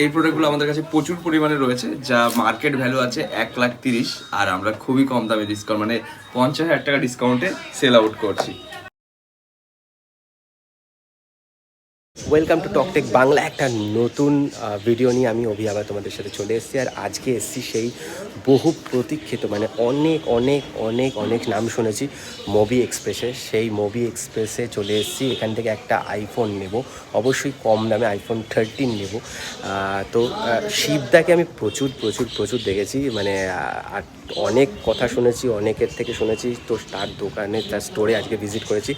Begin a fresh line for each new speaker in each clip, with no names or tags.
এই প্রোডাক্টগুলো আমাদের কাছে প্রচুর পরিমাণে রয়েছে, যা মার্কেট ভ্যালু আছে 1,30,000, আর আমরা খুবই কম দামে ডিসকাউন্ট মানে 50,000 টাকা ডিসকাউন্টে সেল আউট করছি।
Welcome to TalkTech Bangla. একটা নতুন ভিডিও নিয়ে আমি অভি আবার তোমাদের সাথে চলে এসেছি। আর আজকে এসেছি সেই বহু প্রতীক্ষিত মানে অনেক অনেক অনেক অনেক নাম শুনেছি MobiXpress-এ। সেই MobiXpress-এ চলে এসেছি। এখান থেকে একটা আইফোন নেব, অবশ্যই কম দামে iPhone 13 নেব। তো শিবদাকে আমি প্রচুর প্রচুর প্রচুর দেখেছি, মানে আর অনেক কথা শুনেছি, অনেকের থেকে শুনেছি। তো তার দোকানে, তার স্টোরে আজকে ভিজিট করেছি।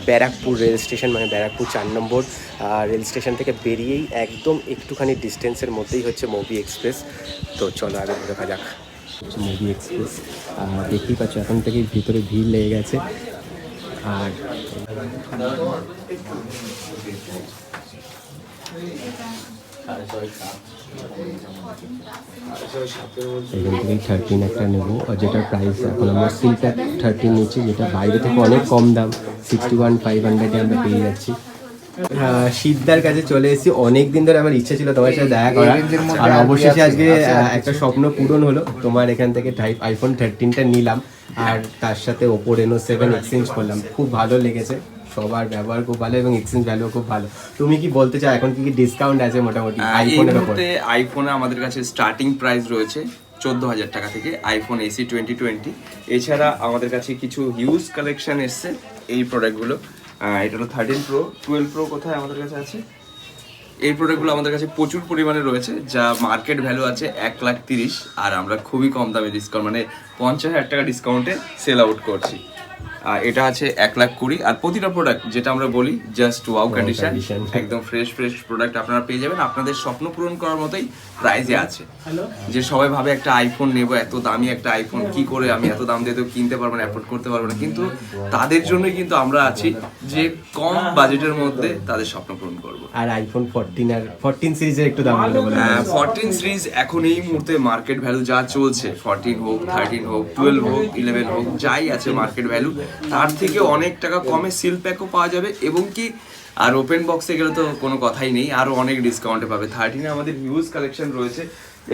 ব্যারাকপুর রেল স্টেশন, মানে ব্যারাকপুর 4 নম্বর রেল স্টেশন থেকে বেরিয়েই একদম একটুখানি ডিস্টেন্সের মধ্যেই হচ্ছে MobiXpress। তো চলো আগে দেখা যাক MobiXpress। দেখতেই পাচ্ছ এখন থেকেই ভিতরে ভিড় লেগে গেছে। আর এখান থেকেই 13 একটা নেবো, যেটার প্রাইস এখন আমরা সিলপ্যাক 13 নিচ্ছি, যেটা বাইরে থেকে অনেক কম দাম, 61,500-এ আমরা পেয়ে যাচ্ছি। শিবদার কাছে চলে এসেছি। অনেক দিন ধরে আমার ইচ্ছা ছিল তোমার সাথে দেখা করার, আর অবশেষে আজকে একটা স্বপ্ন পূরণ হলো। তোমার এখান থেকে iPhone 13টা নিলাম, আর তার সাথে Oppo Reno 7 এক্সচেঞ্জ করলাম। খুব ভালো লেগেছে, সবার ব্যবহার খুব ভালো এবং এক্সচেঞ্জ ভ্যালু খুব ভালো। তুমি কি বলতে চাও এখন কি ডিসকাউন্ট আছে মোটামুটি আইফোনের উপর?
আইফোনে আমাদের কাছে স্টার্টিং প্রাইস রয়েছে 14,000 টাকা থেকে iPhone SE 2020। এছাড়া আমাদের কাছে কিছু হিউজ কালেকশন এসছে এই প্রোডাক্টগুলো। এটা হলো 13 Pro, 12 Pro কোথায় আমাদের কাছে আছে। এই প্রোডাক্টগুলো আমাদের কাছে প্রচুর পরিমাণে রয়েছে, যা মার্কেট ভ্যালু আছে 1,30,000, আর আমরা খুবই কম দামে ডিসকাউন্ট মানে 50,000 টাকা ডিসকাউন্টে সেল আউট করছি। এটা আছে 1,20,000, আর প্রতিটা প্রোডাক্ট যেটা আমরা বলি জাস্ট ওয়াও কন্ডিশন, একদম ফ্রেশ প্রোডাক্ট আপনারা পেয়ে যাবেন। আপনাদের স্বপ্ন পূরণ করার মতোই প্রাইসে আছে। যে সবাই ভাবে একটা আইফোন নেব, এত দামি একটা আইফোন কি করে আমি এত দাম দিয়ে তো কিনতে পারবো না, অ্যাফোর্ড করতে পারবো না, কিন্তু তাদের জন্যই কিন্তু আমরা আছি যে কম বাজেটের মধ্যে তাদের স্বপ্ন পূরণ করবো।
আর iPhone 14 আর 14 সিরিজের একটু দাম বলে।
14 সিরিজ এখন এই মুহূর্তে মার্কেট ভ্যালু যা চলছে, 14 হোক, 13 হোক, 12 হোক, 11 হোক, যাই আছে মার্কেট ভ্যালু তার থেকে অনেক টাকা কমে সিল প্যাকও পাওয়া যাবে, এবং কি আর ওপেন বক্সে গেলে তো কোনো কথাই নেই, আরও অনেক ডিসকাউন্টে পাবে। 13 আমাদের হিউজ কালেকশন রয়েছে।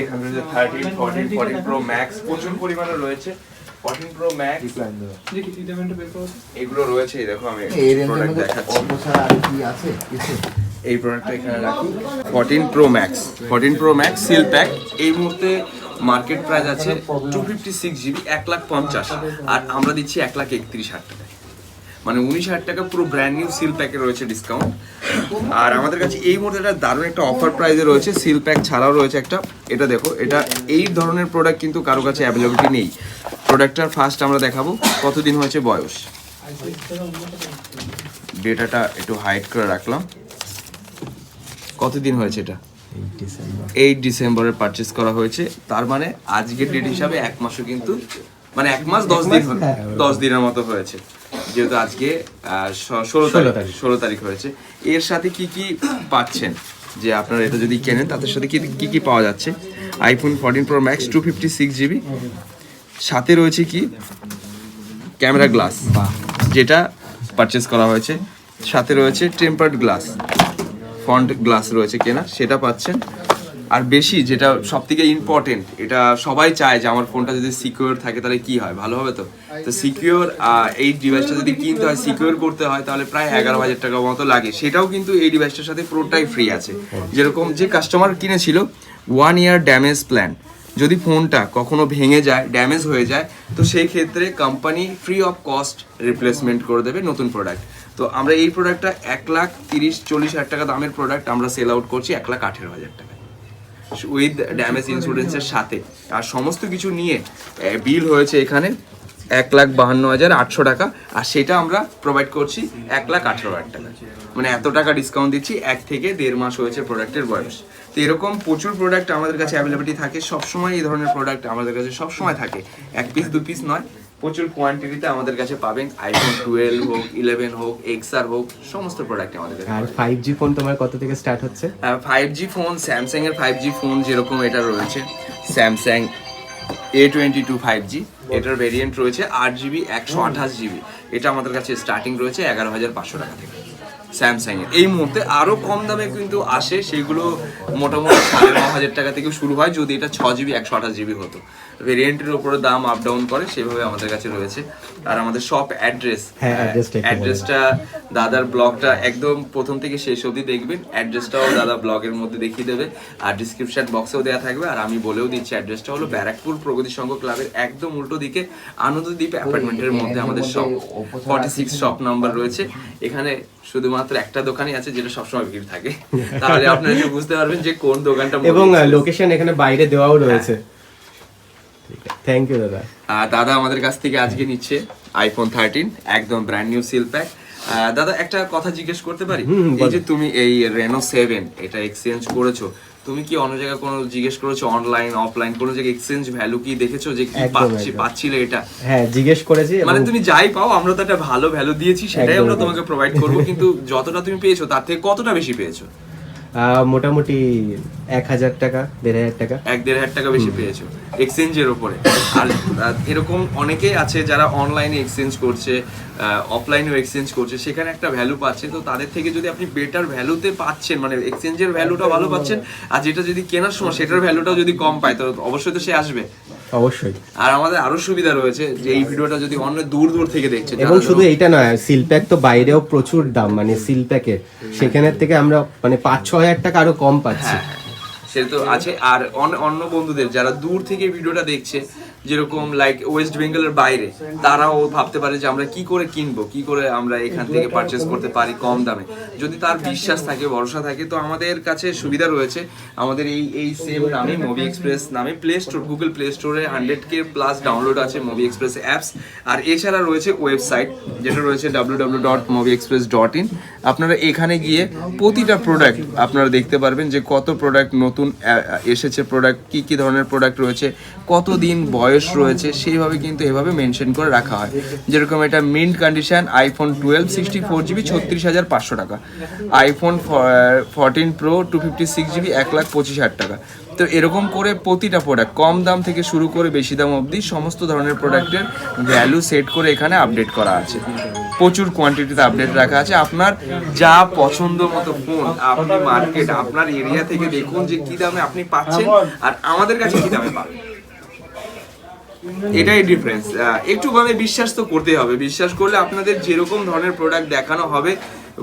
এখানে রয়েছে 13, 14, 14 Pro Max প্রচুর পরিমাণে রয়েছে। 14 Pro Max এগুলো রয়েছে, দেখো আমি প্রোডাক্ট দেখাচ্ছি। এই প্রোডাক্টটা এখানে রাখি। 14 Pro Max সিল প্যাক এই মুহূর্তে মার্কেট প্রাইস আছে 256 GB, 1,50,000, আর আমরা দিচ্ছি 1,31,000 টাকা, মানে 19,000 টাকা পুরো ব্র্যান্ড নিউ সিল প্যাকে রয়েছে ডিসকাউন্ট। আর আমাদের কাছে এই মুহূর্তে একটা দারুণ একটা অফার প্রাইসে রয়েছে, সিল প্যাক ছাড়াও রয়েছে একটা। এটা দেখো, এটা এই ধরনের প্রোডাক্ট কিন্তু কারো কাছে অ্যাভেলেবিলিটি নেই। প্রোডাক্টটার ফার্স্ট আমরা দেখাবো কতদিন হয়েছে বয়স। ডেটাটা একটু হাইড করে রাখলাম। কতদিন হয়েছে এটা? 8 ডিসেম্বরের পারচেস করা হয়েছে, তার মানে আজকের ডেট হিসাবে 1 মাসও কিন্তু, মানে 1 মাস 10 দিন, 10 দিনের মতো হয়েছে, যেহেতু আজকে 16 তারিখ হয়েছে। এর সাথে কি কি পাচ্ছেন, যে আপনারা এটা যদি কেনেন তাদের সাথে কি কি পাওয়া যাচ্ছে? iPhone 14 Pro Max 256 GB, সাথে রয়েছে কি ক্যামেরা গ্লাস, যেটা পারচেস করা হয়েছে। সাথে রয়েছে টেম্পার্ড গ্লাস, ফন্ট গ্লাস রয়েছে কেনা, সেটা পাচ্ছেন। আর বেশি যেটা সব থেকে ইম্পর্টেন্ট, এটা সবাই চায় যে আমার ফোনটা যদি সিকিউর থাকে তাহলে কি হয়, ভালো হবে। তো সিকিউর এই ডিভাইসটা যদি কিনতে হয়, সিকিউর করতে হয়, তাহলে প্রায় 11,000 টাকা মতো লাগে। সেটাও কিন্তু এই ডিভাইসটার সাথে পুরোটাই ফ্রি আছে। যেরকম যে কাস্টমার কিনেছিল 1 ইয়ার ড্যামেজ প্ল্যান, যদি ফোনটা কখনো ভেঙে যায়, ড্যামেজ হয়ে যায়, তো সেই ক্ষেত্রে company free of cost replacement করে দেবে নতুন প্রোডাক্ট। তো আমরা এই প্রোডাক্টটা 1,30,000-40,000 টাকা দামের প্রোডাক্ট আমরা সেল আউট করছি 1,18,000 টাকা উইথ ড্যামেজ ইন্স্যুরেন্সের সাথে। আর সমস্ত কিছু নিয়ে বিল হয়েছে এখানে 1,52,800 টাকা, আর সেটা আমরা প্রোভাইড করছি 1,18,000 টাকা, মানে এত টাকা ডিসকাউন্ট দিচ্ছি। 1 থেকে 1.5 মাস হয়েছে প্রোডাক্টের বয়স। তো এরকম প্রচুর প্রোডাক্ট আমাদের কাছে অ্যাভেলেবিলিটি থাকে সবসময়। এই ধরনের প্রোডাক্ট আমাদের কাছে সবসময় থাকে, 1 পিস 2 পিস নয়, প্রচুর কোয়ান্টিটিতে আমাদের কাছে পাবেন। iPhone 12 হোক, 11 হোক, XR হোক, সমস্ত প্রোডাক্ট আমাদের কাছে।
আর 5G ফোন তোমার কত থেকে স্টার্ট হচ্ছে?
5G ফোন, স্যামসাং এর 5G ফোন যেরকম এটা রয়েছে, স্যামসাং A22 5G, এটার ভেরিয়েন্ট রয়েছে 8GB 128GB। এটা আমাদের কাছে স্টার্টিং রয়েছে 11,500 টাকা থেকে। স্যামসাং এর এই মুহূর্তে আরো কম দামে কিন্তু আসে, সেগুলো মোটামুটি 9,500 টাকা থেকে শুরু হয় যদি এটা 6GB 128GB হতো। ভেরিয়েন্টের উপরে দাম আপ ডাউন করে, সেভাবে আমাদের কাছে রয়েছে। আর আমাদের শপ অ্যাড্রেসটা দাদার ব্লগটা একদম প্রথম থেকে শেষ অবধি দেখবেন, অ্যাড্রেসটাও দাদা ব্লগের মধ্যে দেখিয়ে দেবে আর ডিসক্রিপশন বক্সেও দেওয়া থাকবে। আর আমি বলেও দিচ্ছি, অ্যাড্রেসটা হলো ব্যারাকপুর প্রগতি সংঘ ক্লাবের একদম উল্টো দিকে আনন্দদ্বীপ অ্যাপার্টমেন্টের মধ্যে আমাদের শপ 46 শপ নাম্বার রয়েছে। এখানে শুধুমাত্র একটা দোকানই আছে যেটা সবসময় ভিড় থাকে, তাহলে আপনারা যে বুঝতে পারবেন যে কোন দোকানটা,
এবং লোকেশন এখানে বাইরে দেওয়াও রয়েছে। থ্যাংক ইউ দাদা।
দাদা আমাদের কাছ থেকে আজকে নিচ্ছে iPhone 13 একদম ব্র্যান্ড নিউ সিল প্যাক। দাদা একটা কথা জিজ্ঞেস করতে পারি? এই যে তুমি এই Reno 7 এটা এক্সচেঞ্জ করেছো, তুমি কি অন্য জায়গায় কোনো জিজ্ঞেস করেছো, অনলাইন অফলাইন কোনো জায়গায় এক্সচেঞ্জ ভ্যালু কি দেখেছো যে কি পাচ্ছিলে এটা?
হ্যাঁ জিজ্ঞেস করেছি,
মানে তুমি যাই পাও আমরা তো একটা ভালো ভ্যালু দিয়েছি, সেটাই আমরা তোমাকে প্রোভাইড করবো, কিন্তু যতটা তুমি পেয়েছো তার থেকে কতটা বেশি পেয়েছো?
মোটামুটি 1,000 টাকা 1,500 টাকা
1,500 টাকা বেশি পেয়েছো এক্সচেঞ্জের উপরে। আর এরকম অনেকেই আছে যারা অনলাইনে এক্সচেঞ্জ করছে, অফলাইনেও এক্সচেঞ্জ করছে, সেখানে একটা ভ্যালু পাচ্ছে। তো তাদের থেকে যদি আপনি বেটার ভ্যালুতে পাচ্ছেন, মানে এক্সচেঞ্জের ভ্যালুটা ভালো পাচ্ছেন, আর যেটা যদি কেনার সময় সেটার ভ্যালুটাও যদি কম পায়, তো অবশ্যই তো সে আসবে।
অবশ্যই।
আর আমাদের আরো সুবিধা রয়েছে যে এই ভিডিওটা যদি অন্য দূর দূর থেকে দেখছে,
এবং শুধু এইটা নয়, সিল প্যাক তো বাইরেও প্রচুর দাম, মানে সিল প্যাকের সেখানের থেকে আমরা মানে 5-6 হাজার টাকা আরো কম পাচ্ছি।
সেটা তো আছে। আর অন্য বন্ধুদের যারা দূর থেকে ভিডিওটা দেখছে, যেরকম লাইক ওয়েস্ট বেঙ্গলের বাইরে, তারাও ভাবতে পারে যে আমরা কি করে কিনবো, কি করে আমরা এখান থেকে পারচেস করতে পারি কম দামে। যদি তার বিশ্বাস থাকে, ভরসা থাকে, তো আমাদের কাছে সুবিধা রয়েছে। আমাদের এই সেম নামে MobiXpress নামে প্লে স্টোর, গুগল প্লে স্টোরে 100K প্লাস ডাউনলোড আছে MobiXpress অ্যাপস। আর এছাড়া রয়েছে ওয়েবসাইট যেটা রয়েছে www.mobiexpress.in। আপনারা এখানে গিয়ে প্রতিটা প্রোডাক্ট আপনারা দেখতে পারবেন যে কত প্রোডাক্ট নতুন এসেছে, প্রোডাক্ট কি কি ধরনের প্রোডাক্ট রয়েছে, কতদিন বয়স রয়েছে, সেইভাবে কিন্তু এভাবে মেনশন করে রাখা হয়। যেরকম এটা মিন্ট কন্ডিশন iPhone 12 64GB 36,500 টাকা, iPhone 14 Pro 256GB 1,25,000 টাকা। তো এরকম করে প্রতিটা প্রোডাক্ট কম দাম থেকে শুরু করে বেশি দাম অবধি সমস্ত ধরনের প্রোডাক্টের ভ্যালু সেট করে এখানে আপডেট করা আছে। প্রচুর কোয়ান্টিটিতে আপডেট রাখা আছে। আপনার যা পছন্দ মতো ফোন আপনি মার্কেট আপনার এরিয়া থেকে দেখুন যে কি দামে আপনি পাচ্ছেন আর আমাদের কাছে কি দামে পাবেন, এটাই ডিফারেন্স। একটু মানে বিশ্বাস তো করতেই হবে। বিশ্বাস করলে আপনাদের যেরকম ধরনের প্রোডাক্ট দেখানো হবে,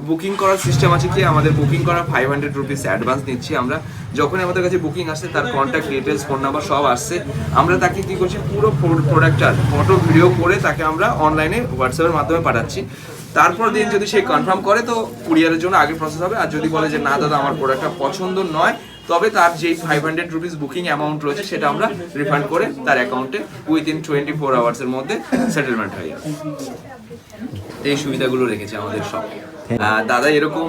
বুকিং করার সিস্টেম আছে কি, আমাদের বুকিং করা 500 রুপিস অ্যাডভান্স নিচ্ছি আমরা। যখন আমাদের কাছে বুকিং আসছে, তার কন্ট্যাক্ট ডিটেলস, ফোন নাম্বার সব আসছে, আমরা তাকে কি করছি, পুরো প্রোডাক্টটার ফটো ভিডিও করে তাকে আমরা অনলাইনে হোয়াটসঅ্যাপের মাধ্যমে পাঠাচ্ছি। তারপর দিন যদি সে কনফার্ম করে তো কুরিয়ারের জন্য আগে প্রসেস হবে। আর যদি বলে যে না দাদা আমার প্রোডাক্টটা পছন্দ নয়, তবে তার যেই 500 রুপিস বুকিং অ্যামাউন্ট রয়েছে সেটা আমরা রিফান্ড করে তার অ্যাকাউন্টে উইদিন 24 আওয়ার্সের মধ্যে সেটেলমেন্ট হয়ে যাবে। এই সুবিধাগুলো রেখেছে আমাদের সব। দাদা এরকম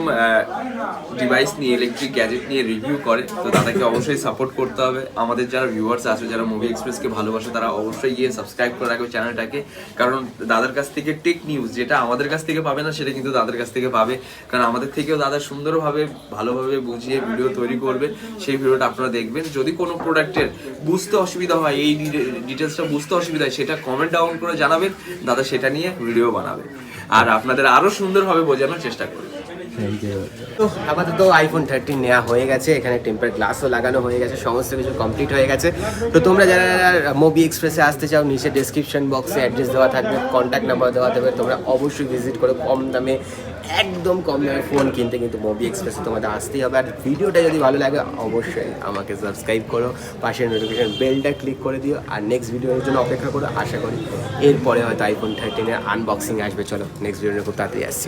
ডিভাইস নিয়ে, ইলেকট্রিক গ্যাজেট নিয়ে রিভিউ করে, তো দাদাকে অবশ্যই সাপোর্ট করতে হবে। আমাদের যারা ভিউয়ার্স আছে, যারা MobiXpressকে ভালোবাসে, তারা অবশ্যই গিয়ে সাবস্ক্রাইব করে রাখবে চ্যানেলটাকে। কারণ দাদার কাছ থেকে টেক নিউজ যেটা আমাদের কাছ থেকে পাবে না, সেটা কিন্তু দাদার কাছ থেকে পাবে। কারণ আমাদের থেকেও দাদা সুন্দরভাবে ভালোভাবে বুঝিয়ে ভিডিও তৈরি করবে, সেই ভিডিওটা আপনারা দেখবেন। যদি কোনো প্রোডাক্টের বুঝতে অসুবিধা হয়, এই ডিটেলসটা বুঝতে অসুবিধা হয়, সেটা কমেন্ট ডাউন করে জানাবেন, দাদা সেটা নিয়ে ভিডিও বানাবে আর আপনাদের আরো সুন্দরভাবে বোঝানোর চেষ্টা করবে।
তো আপাতত iPhone 13 নেওয়া হয়ে গেছে, এখানে টেম্পার গ্লাসও লাগানো হয়ে গেছে, সমস্ত কিছু কমপ্লিট হয়ে গেছে। তো তোমরা যারা MobiXpress-এ আসতে চাও, নিচে ডেসক্রিপশন বক্সে অ্যাড্রেস দেওয়া থাকবে, কন্ট্যাক্ট নাম্বার দেওয়া থাকবে, তোমরা অবশ্যই ভিজিট করো। কম দামে, একদম কম দামে ফোন কিনতে কিন্তু MobiXpress-এ তোমাদের আসতেই হবে। আর ভিডিওটা যদি ভালো লাগে অবশ্যই আমাকে সাবস্ক্রাইব করো, পাশের নোটিফিকেশন বেলটা ক্লিক করে দিও, আর নেক্সট ভিডিওর জন্য অপেক্ষা করো। আশা করি এরপরে হয়তো iPhone 13-এর আনবক্সিং আসবে। চলো নেক্সট ভিডিও খুব তাড়াতাড়ি আসছি।